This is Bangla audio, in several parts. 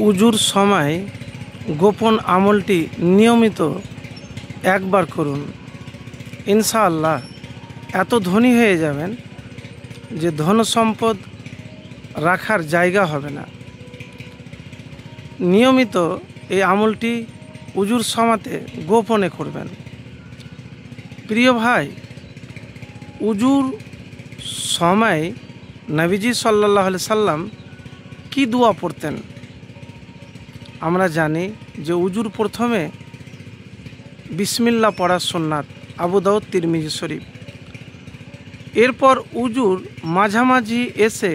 উজুর সময় গোপন আমলটি নিয়মিত একবার করুন, ইনশাআল্লাহ এত ধনী হয়ে যাবেন যে ধন সম্পদ রাখার জায়গা হবে না। নিয়মিত এই আমলটি উজুর সময়তে গোপনে করবেন। প্রিয় ভাই, উজুর সময় নবীজি সাল্লাল্লাহু আলাইহি সাল্লাম কি দোয়া পড়তেন? আমরা জানি যে উজুর প্রথমে বিসমিল্লাহ পড়ার সুন্নাত, আবু দাউদ, তিরমিজি শরীফ। এরপর উজুর মাঝামাঝি এসে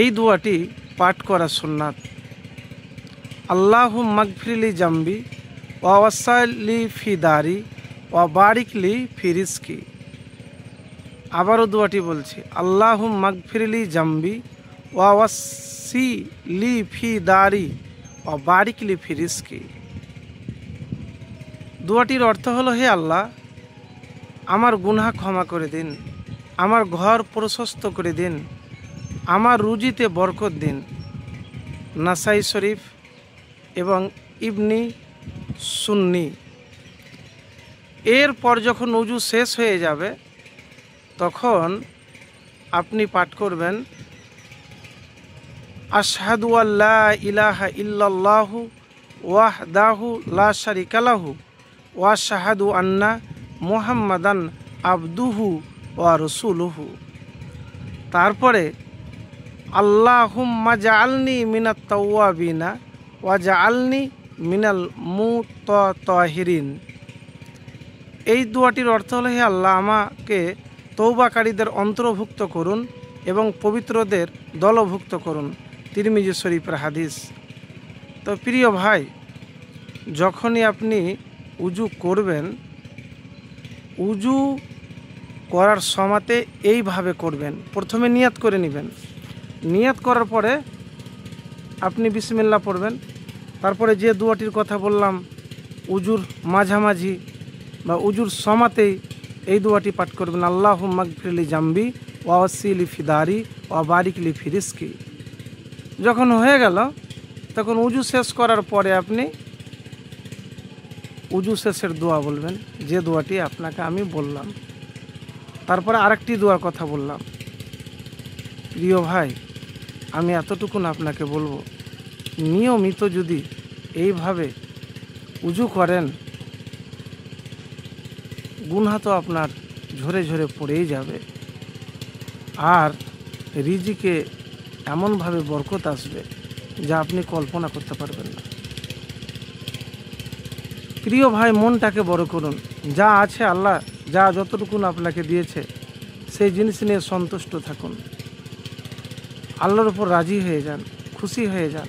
এই দোয়াটি পাঠ করা সুন্নাত, আল্লাহুম্মা গফিরলি জামবি ওয়া ওয়াসসালি ফি দারি ওয়া বারিকলি ফি রিজকি। আবারও দোয়াটি বলছি, আল্লাহুম্মা গফিরলি জামবি ওয়া ওয়াসসিলি ফি দারি ওয়া বারিকলি ফি রিজকি। দোয়াটির অর্থ হলো, হে আল্লাহ, আমার গুনাহ ক্ষমা করে দিন, আমার ঘর প্রশস্ত করে দিন, আমার রুজিতে বরকত দিন। নাসাই শরীফ এবং ইবনি সুন্নি। এরপর যখন উজু শেষ হয়ে যাবে তখন আপনি পাঠ করবেন, আশহাদু আল্লা ইলাহা ইল্লাল্লাহু ওয়াহদাহু লা শারিকা লাহু ওয়া আশহাদু আন্না মুহাম্মাদান আবদুহু ওয়া রাসূলুহু। তারপরে আল্লাহুম্মা জাআলনি মিনাত তাওয়াবিনা ওয়া জাআলনি মিনাল মুতাতাহিরিন। এই দোয়াটির অর্থ হলো, হে আল্লাহ, আমাকে তওবাকারীদের অন্তর্ভুক্ত করুন এবং পবিত্রদের দলভুক্ত করুন। তিরমিজি শরীফের হাদিস। তো প্রিয় ভাই, যখনই আপনি উজু করবেন, উজু করার সময়তে এইভাবে করবেন। প্রথমে নিয়াত করে নেবেন, নিয়াত করার পরে আপনি বিসমিল্লাহ পড়বেন। তারপরে যে দোয়াটির কথা বললাম, উজুর মাঝামাঝি বা উজুর সময়তেই এই দোয়াটি পাঠ করবেন, আল্লাহুম্মা গফিরলি জামবি ওয়া ওয়াসসিলি ফি দারি ওয়া বারিকলি ফি রিজকি। যখন হয়ে গেল তখন উজু শেষ করার পরে আপনি উজু শেষের দোয়া বলবেন, যে দোয়াটি আপনাকে আমি বললাম। তারপরে আরেকটি দোয়ার কথা বললাম। প্রিয় ভাই, আমি এতটুকুন আপনাকে বলবো, নিয়মিত যদি এইভাবে উজু করেন, গুনাহ তো আপনার ঝরে ঝরে পড়েই যাবে, আর রিজিকে এমনভাবে বরকত আসবে যা আপনি কল্পনা করতে পারবেন না। প্রিয় ভাই, মনটাকে বড় করুন। যা আছে আল্লাহ যা যতটুকুন আপনাকে দিয়েছে সেই জিনিস নিয়ে সন্তুষ্ট থাকুন। আল্লাহর উপর রাজি হয়ে যান, খুশি হয়ে যান।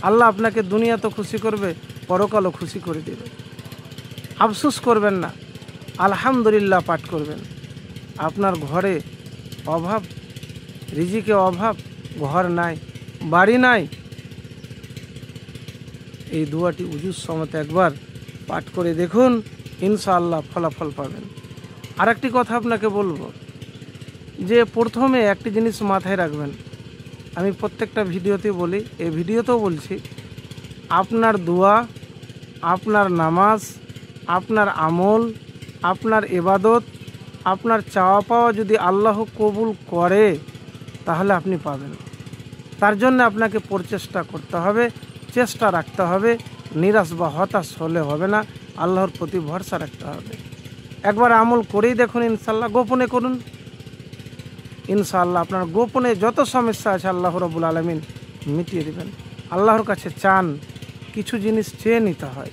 আল্লাহ আপনাকে দুনিয়া তো খুশি করবে, পরকালও খুশি করে দেবে। আফসোস করবেন না, আলহামদুলিল্লাহ পাঠ করবেন। আপনার ঘরে অভাব, রিজিকে অভাব, ঘর নাই, বাড়ি নাই, এই দোয়াটি উজুর সময়তে একবার পাঠ করে দেখুন, ইনশাআল্লাহ ফলাফল পাবেন। আরেকটি কথা আপনাকে বলবো, যে প্রথমে একটি জিনিস মাথায় রাখবেন, আমি প্রত্যেকটা ভিডিওতে বলি, এই ভিডিওতেও বলছি, আপনার দোয়া, আপনার নামাজ, আপনার আমল, আপনার ইবাদত, আপনার চাওয়া পাওয়া যদি আল্লাহ কবুল করে তাহলে আপনি পাবেন। তার জন্য আপনাকে প্রচেষ্টা করতে হবে, চেষ্টা রাখতে হবে। নিরাশ বা হতাশ হলে হবে না, আল্লাহর প্রতি ভরসা রাখতে হবে। একবার আমল করেই দেখুন, ইনশাআল্লাহ। গোপনে করুন, ইনশাআল্লাহ আপনার গোপনে যত সমস্যা আছে আল্লাহ রাব্বুল আলামিন মিটিয়ে দেবেন। আল্লাহর কাছে চান, কিছু জিনিস চেয়ে নিতে হয়।